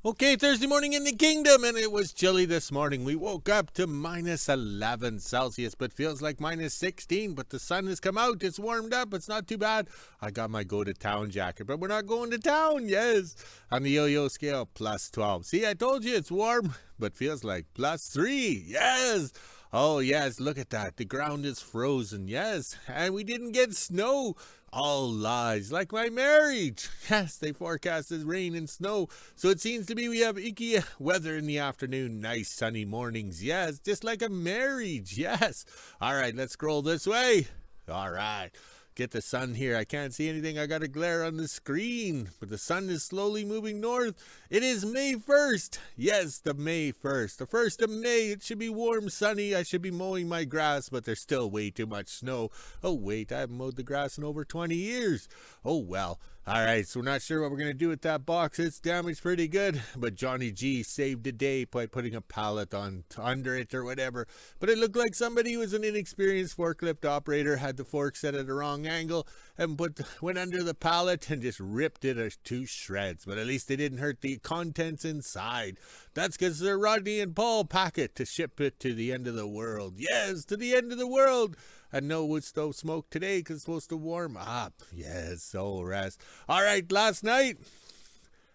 Okay, Thursday morning in the kingdom, and it was chilly this morning. We woke up to minus 11 Celsius, but feels like minus 16. But the sun has come out. It's warmed up. It's not too bad. I got my go-to-town jacket, but we're not going to town. Yes. On the yo-yo scale, plus 12. See, I told you it's warm, but feels like plus 3. Yes. Oh, yes, look at that. The ground is frozen. Yes. And we didn't get snow. All lies, like my marriage. Yes, they forecasted rain and snow. So it seems to be we have icky weather in the afternoon. Nice sunny mornings. Yes, just like a marriage. Yes. All right, let's scroll this way. All right. Get the sun here. I can't see anything. I got a glare on the screen. But the sun is slowly moving north. It is May 1st. Yes, the May 1st. The 1st of May. It should be warm, sunny. I should be mowing my grass, but there's still way too much snow. Oh, wait. I haven't mowed the grass in over 20 years. Oh, well. All right, so we're not sure what we're going to do with that box. It's damaged pretty good, but Johnny G saved the day by putting a pallet on under it or whatever. But it looked like somebody who was an inexperienced forklift operator, had the fork set at the wrong angle, and went under the pallet and just ripped it to shreds. But at least they didn't hurt the contents inside. That's because they're Rodney and Paul pack it to ship it to the end of the world. Yes, to the end of the world. And no wood stove smoke today because it's supposed to warm up. Yes, so rest. All right, last night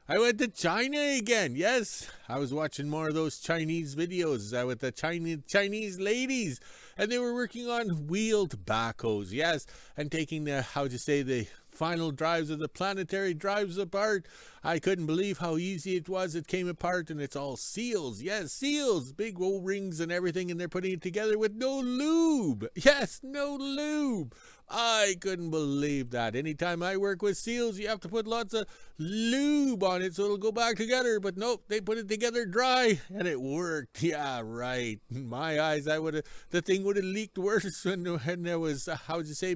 I went to China again. Yes, I was watching more of those Chinese videos with the Chinese ladies. And they were working on wheeled backhoes. Yes, and taking the, the final drives of the planetary drives apart. I couldn't believe how easy it was. It came apart and it's all seals. Yes, seals, big O-rings and everything, and they're putting it together with no lube. Yes, no lube. I couldn't believe that. Anytime I work with seals, you have to put lots of lube on it so it'll go back together. But nope, they put it together dry and it worked. Yeah, right. In my eyes, the thing would have leaked worse when there was,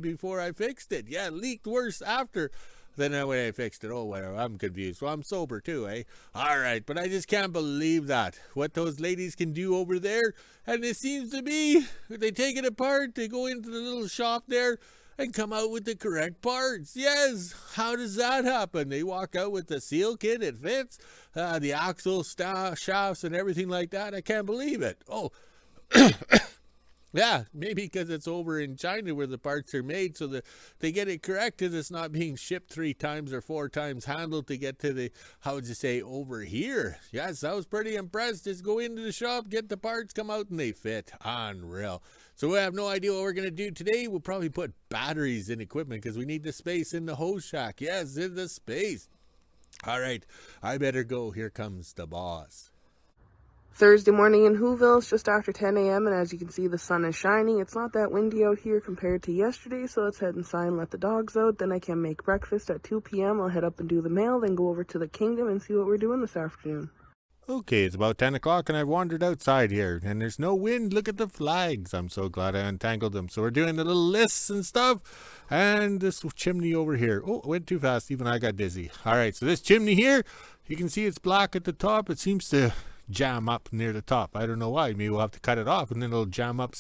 before I fixed it. Yeah, leaked worse after than when I fixed it. Oh, well, I'm confused. Well, I'm sober too, eh? All right, but I just can't believe that. What those ladies can do over there. And it seems to be, they take it apart, they go into the little shop there, and come out with the correct parts. Yes, how does that happen? They walk out with the seal kit, it fits, the axle shafts and everything like that. I can't believe it. Oh, yeah, maybe because it's over in China where the parts are made, so that they get it corrected. It's not being shipped 3 times or 4 times handled to get to the, over here. Yes, I was pretty impressed. Just go into the shop, get the parts, come out, and they fit. Unreal. So we have no idea what we're going to do today. We'll probably put batteries in equipment because we need the space in the hose shack. Yes, in the space. All right, I better go. Here comes the boss. Thursday morning in WHO-ville, it's just after 10 a.m. and as you can see, the sun is shining. It's not that windy out here compared to yesterday, so let's head inside and let the dogs out. Then I can make breakfast at 2 p.m. I'll head up and do the mail, then go over to the kingdom and see what we're doing this afternoon. Okay, it's about 10 o'clock and I've wandered outside here and there's no wind. Look at the flags. I'm so glad I untangled them. So we're doing the little lists and stuff. And this chimney over here. Oh, it went too fast. Even I got dizzy. All right, so this chimney here, you can see it's black at the top. It seems to jam up near the top. I don't know why. Maybe we'll have to cut it off and then it'll jam up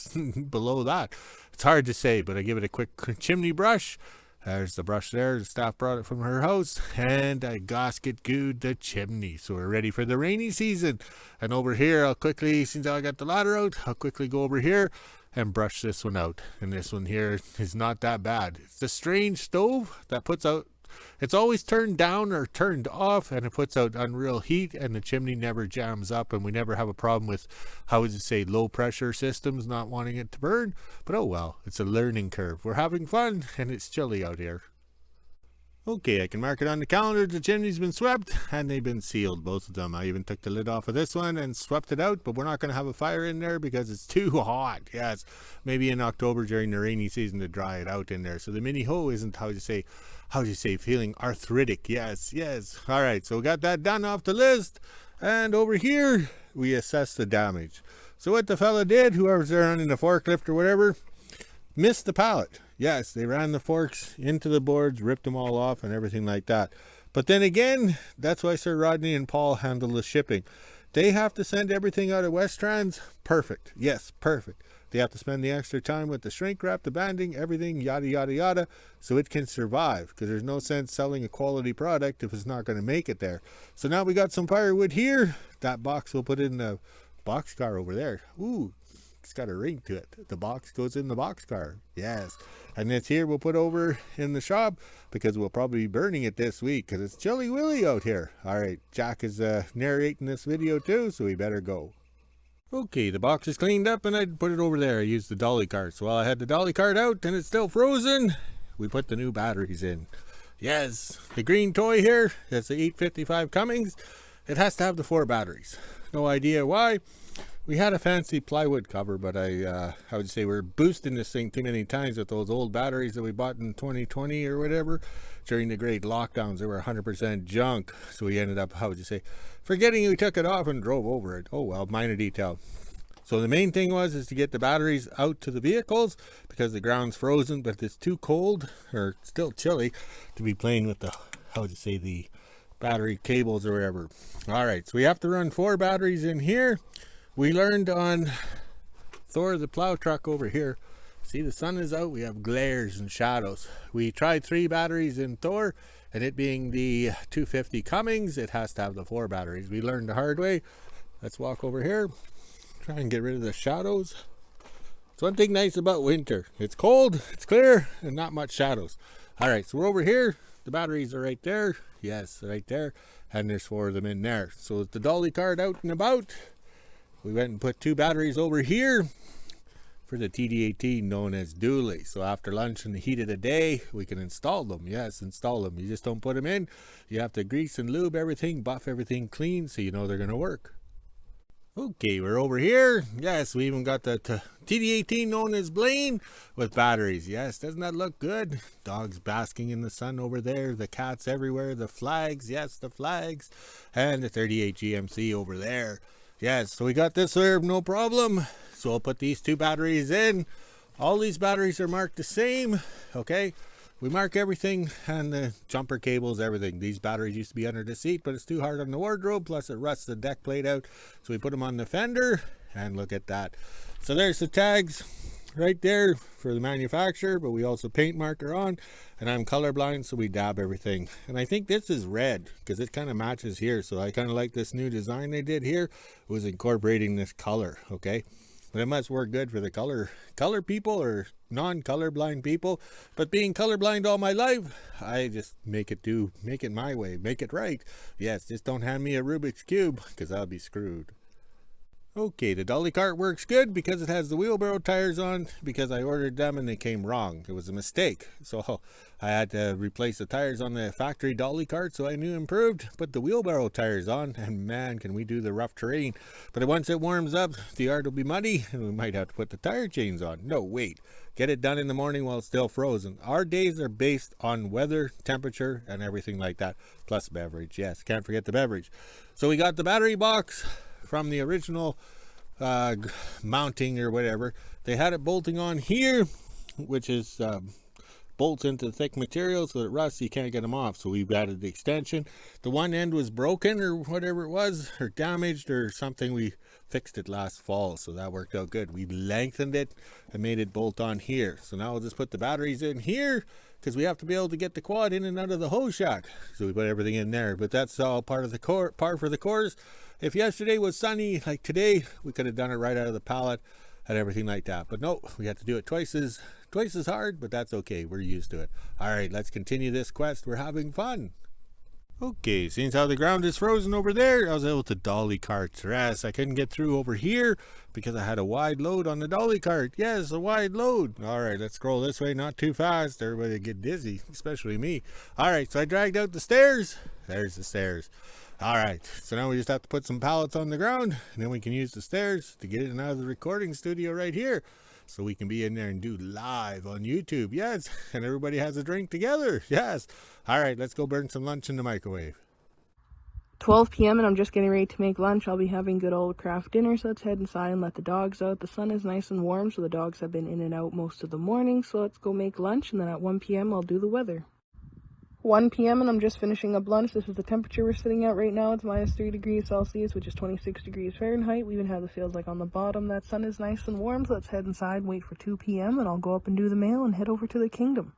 below that. It's hard to say, but I give it a quick chimney brush. There's the brush there. The staff brought it from her house. And I gasket gooed the chimney. So we're ready for the rainy season. And over here, I'll quickly, since I got the ladder out, I'll quickly go over here and brush this one out. And this one here is not that bad. It's a strange stove that puts out, it's always turned down or turned off, and it puts out unreal heat, and the chimney never jams up, and we never have a problem with, low pressure systems not wanting it to burn. But oh well, it's a learning curve. We're having fun, and it's chilly out here. Okay, I can mark it on the calendar. The chimney's been swept and they've been sealed, both of them. I even took the lid off of this one and swept it out, but we're not going to have a fire in there because it's too hot. Yes, maybe in October during the rainy season to dry it out in there. So the mini hoe isn't, feeling arthritic. Yes. All right, so we got that done off the list. And over here, we assess the damage. So what the fella did, whoever's there running the forklift or whatever, missed the pallet. Yes, they ran the forks into the boards, ripped them all off and everything like that. But then again, that's why Sir Rodney and Paul handle the shipping. They have to send everything out of West Trans. Perfect. Yes, perfect. They have to spend the extra time with the shrink wrap, the banding, everything, yada, yada, yada, so it can survive, because there's no sense selling a quality product if it's not going to make it there. So now we got some firewood here. That box we'll put in the boxcar over there. Ooh, it's got a ring to it. The box goes in the boxcar. Yes. And this here we'll put over in the shop, because we'll probably be burning it this week because it's chilly willy out here. All right, Jack is narrating this video too, so we better go. Okay, the box is cleaned up and I put it over there. I used the dolly cart. So while I had the dolly cart out and it's still frozen, we put the new batteries in. Yes, the green toy here, that's the 855 Cummins. It has to have the 4 batteries. No idea why. We had a fancy plywood cover, but I would say we're boosting this thing too many times with those old batteries that we bought in 2020 or whatever. During the great lockdowns, they were 100% junk. So we ended up, how would you say, forgetting we took it off and drove over it. Oh well, minor detail. So the main thing is to get the batteries out to the vehicles, because the ground's frozen, but it's too cold or still chilly to be playing with the, how would you say, the battery cables or whatever. All right, so we have to run 4 batteries in here. We learned on Thor the plow truck over here. See, the sun is out, we have glares and shadows. We tried 3 batteries in Thor, and it being the 250 Cummins, it has to have the 4 batteries. We learned the hard way. Let's walk over here, try and get rid of the shadows. It's one thing nice about winter. It's cold, it's clear, and not much shadows. All right, so we're over here. The batteries are right there. Yes, right there. And there's 4 of them in there. So with the dolly cart out and about, we went and put 2 batteries over here for the TD18 known as dually. So after lunch in the heat of the day, we can install them. Yes, install them. You just don't put them in. You have to grease and lube everything, buff everything clean, so you know they're going to work. Okay, we're over here. Yes, we even got the TD18 known as Blaine with batteries. Yes, doesn't that look good? Dogs basking in the sun over there. The cats everywhere. The flags. Yes, the flags. And the 38 GMC over there. Yes, so we got this there, no problem. So I'll put these 2 batteries in. All these batteries are marked the same. Okay, we mark everything, and the jumper cables, everything. These batteries used to be under the seat, but it's too hard on the wardrobe, plus it rusts the deck plate out. So we put them on the fender, and look at that. So there's the tags right there for the manufacturer, but we also paint marker on, and I'm colorblind, so we dab everything. And I think this is red because it kind of matches here, so I kind of like this new design they did here. It was incorporating this color. Okay, but it must work good for the color people or non-colorblind people. But being colorblind all my life, I just make it my way, make it right. Yes, just don't hand me a Rubik's Cube, because I'll be screwed. Okay, the dolly cart works good because it has the wheelbarrow tires on, because I ordered them and they came wrong. It was a mistake. So I had to replace the tires on the factory dolly cart, so I knew improved. Put the wheelbarrow tires on, and man, can we do the rough terrain. But once it warms up, the yard will be muddy, and we might have to put the tire chains on. No, wait. Get it done in the morning while it's still frozen. Our days are based on weather, temperature, and everything like that. Plus beverage. Yes, can't forget the beverage. So we got the battery box from the original mounting or whatever. They had it bolting on here, which is bolts into thick material, so it rusts, you can't get them off. So we've added the extension. The one end was broken or whatever it was, or damaged or something. We fixed it last fall, so that worked out good. We lengthened it and made it bolt on here. So now we'll just put the batteries in here, because we have to be able to get the quad in and out of the hose shack. So we put everything in there, but that's all part of the par for the course. If yesterday was sunny like today, we could have done it right out of the pallet and everything like that. But no, we had to do it twice as hard, but that's okay. We're used to it. All right, let's continue this quest. We're having fun. Okay, seeing how the ground is frozen over there, I was able to dolly cart. Yes, I couldn't get through over here because I had a wide load on the dolly cart. Yes, a wide load. All right, let's scroll this way, not too fast. Everybody will get dizzy, especially me. All right, so I dragged out the stairs. There's the stairs. All right, so now we just have to put some pallets on the ground, and then we can use the stairs to get in and out of the recording studio right here, so we can be in there and do live on YouTube. Yes, and everybody has a drink together. Yes. All right, let's go burn some lunch in the microwave. 12 p.m. and I'm just getting ready to make lunch. I'll be having good old craft dinner, so let's head inside and let the dogs out. The sun is nice and warm, so the dogs have been in and out most of the morning, so let's go make lunch, and then at 1 p.m. I'll do the weather. 1 p.m. and I'm just finishing up lunch. This is the temperature we're sitting at right now. It's minus 3 degrees Celsius, which is 26 degrees Fahrenheit. We even have the feels like on the bottom. That sun is nice and warm, so let's head inside and wait for 2 p.m. and I'll go up and do the mail and head over to the kingdom.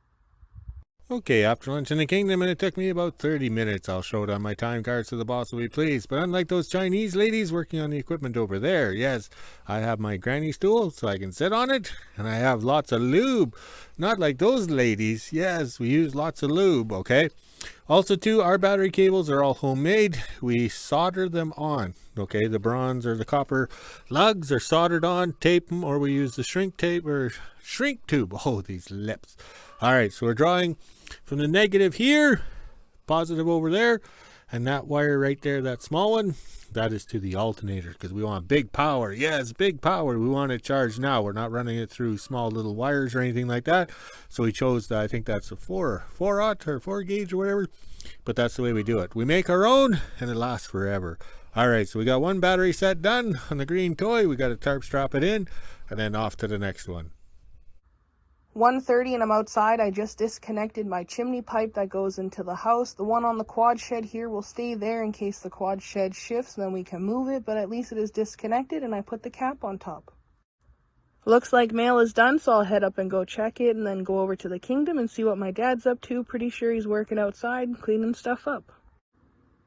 Okay, after lunch in the kingdom, and it took me about 30 minutes. I'll show it on my time cards, so the boss will be pleased. But unlike those Chinese ladies working on the equipment over there, yes, I have my granny stool so I can sit on it, and I have lots of lube. Not like those ladies. Yes, we use lots of lube, okay? Also, too, our battery cables are all homemade. We solder them on, okay? The bronze or the copper lugs are soldered on, tape them, or we use the shrink tape or shrink tube. Oh, these lips. All right, so we're drawing from the negative here, positive over there, and that wire right there, that small one, that is to the alternator because we want big power. Yes, big power. We want it charged now. We're not running it through small little wires or anything like that. So we chose, I think that's a 4-aught or 4 gauge or whatever, but that's the way we do it. We make our own and it lasts forever. All right, so we got one battery set done on the green toy. We got a tarp strap it in and then off to the next one. 1:30 and I'm outside. I just disconnected my chimney pipe that goes into the house. The one on the quad shed here will stay there in case the quad shed shifts, then we can move it, but at least it is disconnected and I put the cap on top. Looks like mail is done, so I'll head up and go check it and then go over to the kingdom and see what my dad's up to. Pretty sure he's working outside, cleaning stuff up.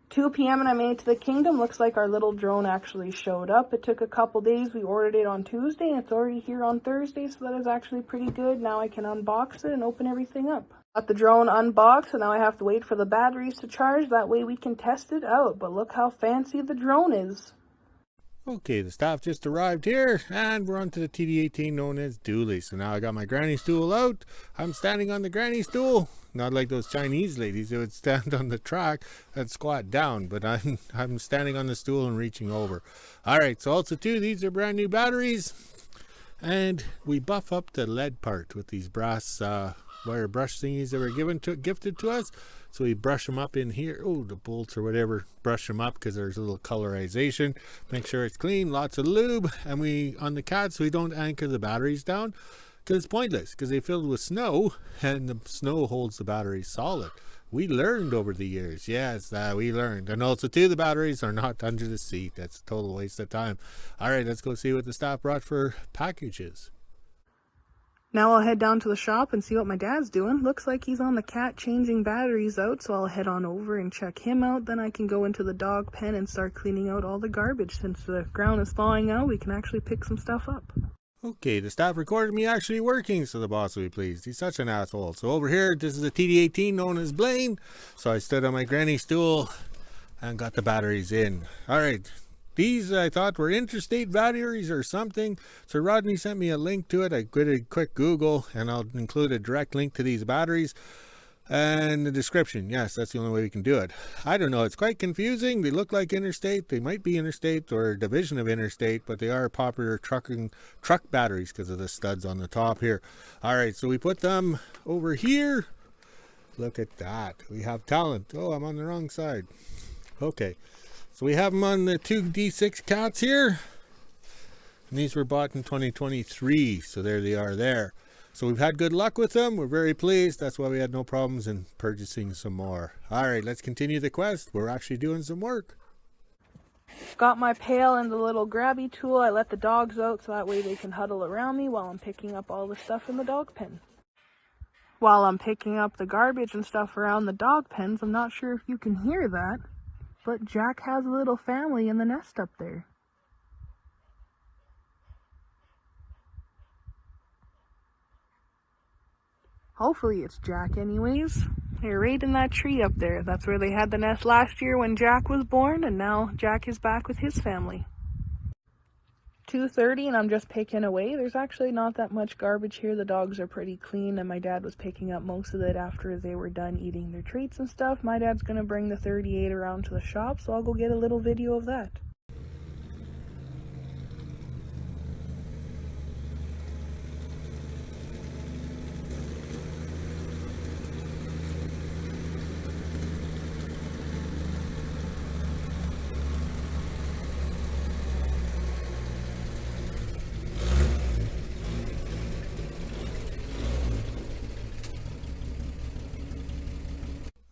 2 p.m. and I made it to the kingdom. Looks like our little drone actually showed up. It took a couple days. We ordered it on Tuesday and it's already here on Thursday, so that is actually pretty good. Now I can unbox it and open everything up. Got the drone unboxed and now I have to wait for the batteries to charge. That way we can test it out. But look how fancy the drone is. Okay, the staff just arrived here, and we're on to the TD18 known as dually. So now I got my granny stool out. I'm standing on the granny stool. Not like those Chinese ladies who would stand on the track and squat down, but I'm standing on the stool and reaching over. All right, so also too, these are brand new batteries, and we buff up the lead part with these brass wire brush thingies that were gifted to us. So we brush them up in here. Oh, the bolts or whatever, brush them up because there's a little colorization. Make sure it's clean, lots of lube. And we, on the cats, we don't anchor the batteries down because it's pointless because they're filled with snow and the snow holds the batteries solid. We learned over the years. Yes, we learned. And also, too, the batteries are not under the seat. That's a total waste of time. All right, let's go see what the staff brought for packages. Now I'll head down to the shop and see what my dad's doing. Looks like he's on the cat changing batteries out, so I'll head on over and check him out. Then I can go into the dog pen and start cleaning out all the garbage. Since the ground is thawing out, we can actually pick some stuff up. Okay, the staff recorded me actually working, so the boss will be pleased. He's such an asshole. So over here, this is a TD18 known as Blaine. So I stood on my granny stool and got the batteries in. All right. These I thought were interstate batteries or something. So Rodney sent me a link to it. I did a quick Google and I'll include a direct link to these batteries and the description. Yes, that's the only way we can do it. I don't know. It's quite confusing. They look like interstate. They might be interstate or a division of interstate, but they are popular truck batteries because of the studs on the top here. All right, so we put them over here. Look at that. We have talent. Oh, I'm on the wrong side. Okay. So we have them on the 2D6 cats here. And these were bought in 2023. So there they are there. So we've had good luck with them. We're very pleased. That's why we had no problems in purchasing some more. All right, let's continue the quest. We're actually doing some work. Got my pail and the little grabby tool. I let the dogs out so that way they can huddle around me while I'm picking up all the stuff in the dog pen. While I'm picking up the garbage and stuff around the dog pens, I'm not sure if you can hear that, but Jack has a little family in the nest up there. Hopefully it's Jack anyways. They're right in that tree up there. That's where they had the nest last year when Jack was born, and now Jack is back with his family. 2:30 and I'm just picking away. There's actually not that much garbage here. The dogs are pretty clean and my dad was picking up most of it after they were done eating their treats and stuff. My dad's gonna bring the 38 around to the shop, so I'll go get a little video of that.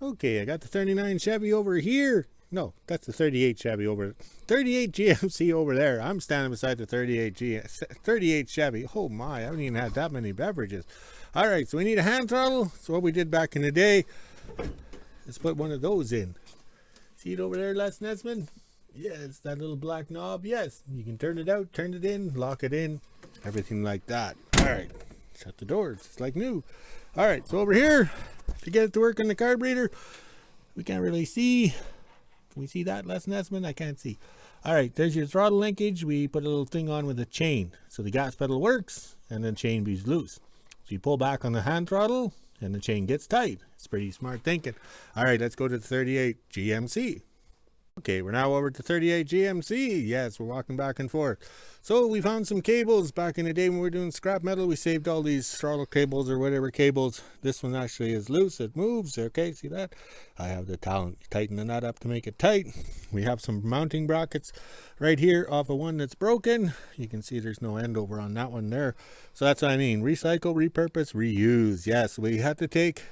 Okay, I got the 39 Chevy over here. No, that's the 38 Chevy over 38 GMC over there. I'm standing beside the 38 Chevy. Oh my, I haven't even had that many beverages. All right, so we need a hand throttle. So what we did back in the day, let's put one of those in. See it over there, Les Nesman? Yes, that little black knob. Yes, you can turn it out, turn it in, lock it in, everything like that. All right, shut the doors. It's like new. All right, so over here, to get it to work on the carburetor, we can't really see. Can we see that, Les Nesman? I can't see. All right, there's your throttle linkage. We put a little thing on with a chain. So the gas pedal works, and the chain be loose. So you pull back on the hand throttle, and the chain gets tight. It's pretty smart thinking. All right, let's go to the 38 GMC. Okay, we're now over to 38 GMC. Yes, we're walking back and forth. So we found some cables back in the day when we were doing scrap metal. We saved all these throttle cables or whatever cables. This one actually is loose. It moves. Okay, see that? I have the talent. Tighten the nut up to make it tight. We have some mounting brackets right here off of one that's broken. You can see there's no end over on that one there. So that's what I mean. Recycle, repurpose, reuse. Yes, we had to take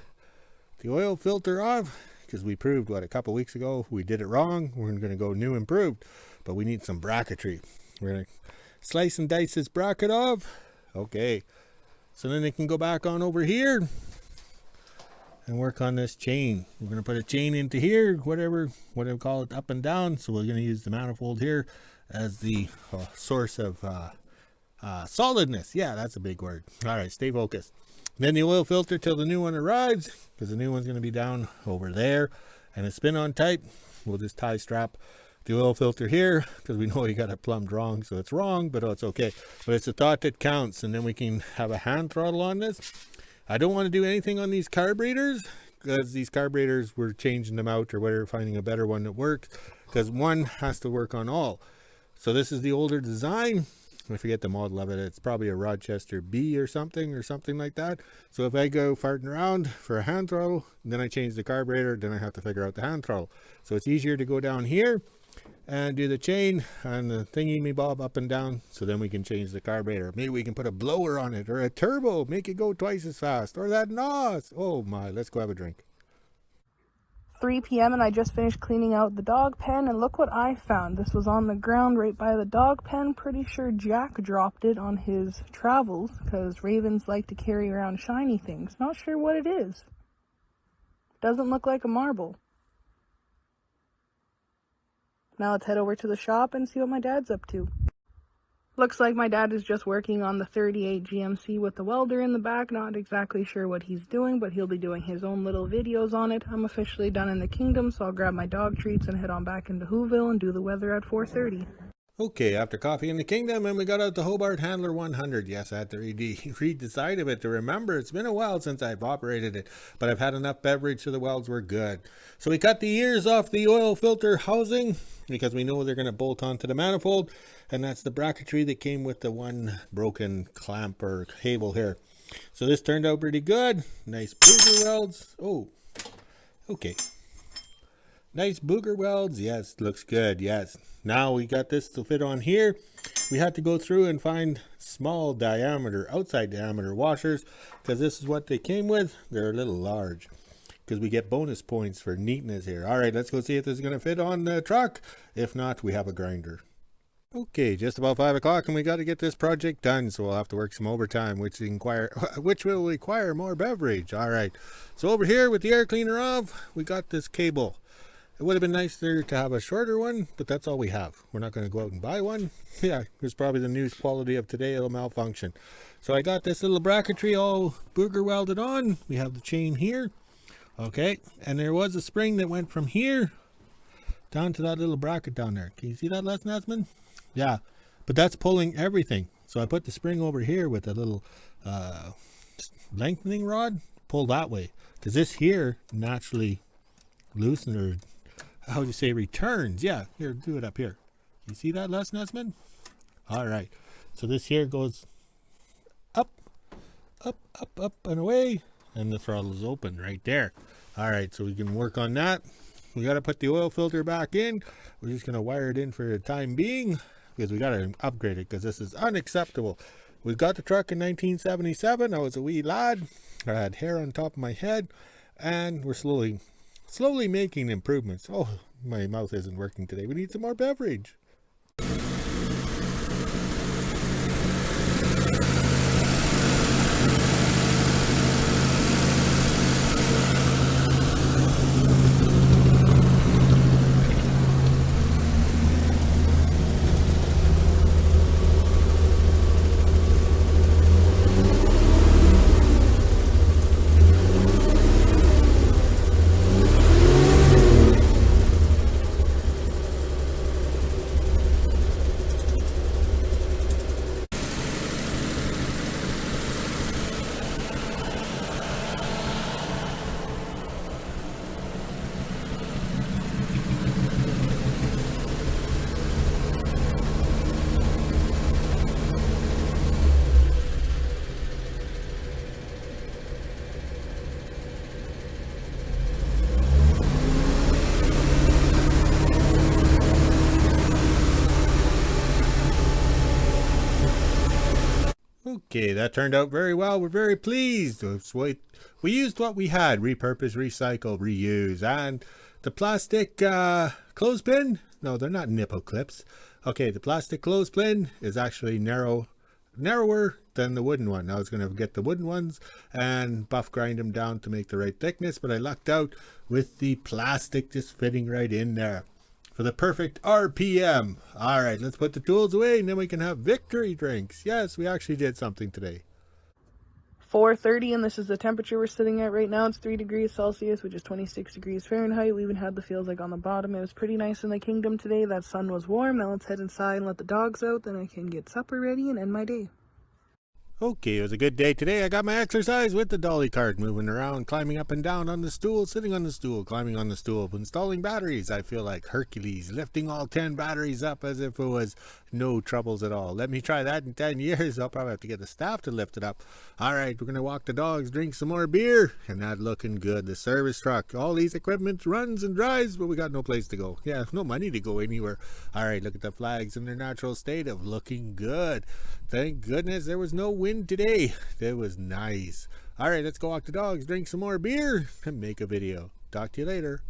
the oil filter off, because we proved, what, a couple weeks ago, we did it wrong. We're going to go new improved, but we need some bracketry. We're going to slice and dice this bracket off. Okay, so then it can go back on over here and work on this chain. We're going to put a chain into here, whatever I call it, up and down. So we're going to use the manifold here as the source of solidness. Yeah, that's a big word. All right, stay focused. Then the oil filter till the new one arrives, because the new one's going to be down over there. And a spin-on type, we'll just tie strap the oil filter here, because we know you got it plumbed wrong, so it's wrong, but it's okay. But it's a thought that counts, and then we can have a hand throttle on this. I don't want to do anything on these carburetors, because these carburetors, we're changing them out or whatever, finding a better one that works, because one has to work on all. So this is the older design. I forget the model of it. It's probably a Rochester B or something like that. So if I go farting around for a hand throttle, then I change the carburetor, then I have to figure out the hand throttle. So it's easier to go down here and do the chain and the thingy me bob up and down, so then we can change the carburetor. Maybe we can put a blower on it or a turbo, make it go twice as fast, or that NOS. Oh my, let's go have a drink. 3 p.m. and I just finished cleaning out the dog pen, and look what I found. This was on the ground right by the dog pen. Pretty sure Jack dropped it on his travels, because ravens like to carry around shiny things. Not sure what it is. Doesn't look like a marble. Now let's head over to the shop and see what my dad's up to. Looks like my dad is just working on the 38 GMC with the welder in the back. Not exactly sure what he's doing, but he'll be doing his own little videos on it. I'm officially done in the kingdom, so I'll grab my dog treats and head on back into WHO-ville and do the weather at 4:30. Okay, after coffee in the kingdom, and we got out the Hobart Handler 100. Yes, I had to read the side of it to remember. It's been a while since I've operated it, but I've had enough beverage so the welds were good. So we cut the ears off the oil filter housing, because we know they're going to bolt onto the manifold, and that's the bracketry that came with the one broken clamp or cable here. So this turned out pretty good. Nice booger welds. Oh, okay. Nice booger welds. Yes, looks good. Yes. Now we got this to fit on here. We had to go through and find small diameter, outside diameter washers, because this is what they came with. They're a little large, because we get bonus points for neatness here. All right, let's go see if this is going to fit on the truck. If not, we have a grinder. Okay, just about 5 o'clock, and we got to get this project done, so we'll have to work some overtime, which will require more beverage. All right, so over here with the air cleaner off, we got this cable. It would have been nicer to have a shorter one, but that's all we have. We're not going to go out and buy one. Yeah, it's probably the news quality of today. It'll malfunction. So I got this little bracketry all booger welded on. We have the chain here. Okay, and there was a spring that went from here down to that little bracket down there. Can you see that, Les Nesman? Yeah, but that's pulling everything. So I put the spring over here with a little lengthening rod. Pull that way, because this here naturally loosens, or how do you say, returns. Yeah, here, do it up here. You see that, Les Nesman? All right, so this here goes up, up, up, up, and away, and the throttle is open right there. All right, so we can work on that. We got to put the oil filter back in. We're just going to wire it in for the time being, because we got to upgrade it, because this is unacceptable. We got the truck in 1977. I was a wee lad. I had hair on top of my head, and we're slowly slowly making improvements. Oh, my mouth isn't working today. We need some more beverage. Okay, that turned out very well. We're very pleased. We used what we had: repurpose, recycle, reuse. And the plastic clothespin, no, they're not nipple clips. Okay, the plastic clothespin is actually narrower than the wooden one. I was going to get the wooden ones and buff grind them down to make the right thickness, but I lucked out with the plastic just fitting right in there for the perfect RPM. All right, let's put the tools away and then we can have victory drinks. Yes, we actually did something today. 4:30, and this is the temperature we're sitting at right now. It's 3 degrees Celsius, which is 26 degrees Fahrenheit. We even had the feels like on the bottom. It was pretty nice in the kingdom today. That sun was warm. Now let's head inside and let the dogs out. Then I can get supper ready and end my day. Okay, it was a good day today. I got my exercise with the dolly cart, moving around, climbing up and down on the stool, sitting on the stool, climbing on the stool, installing batteries. I feel like Hercules, lifting all 10 batteries up as if it was no troubles at all. Let me try that in 10 years. I'll probably have to get the staff to lift it up. All right, we're going to walk the dogs, drink some more beer, and that looking good. The service truck, all these equipment runs and drives, but we got no place to go. Yeah, no money to go anywhere. All right, look at the flags in their natural state of looking good. Thank goodness there was no wind today. That was nice. All right, let's go walk the dogs, drink some more beer, and make a video. Talk to you later.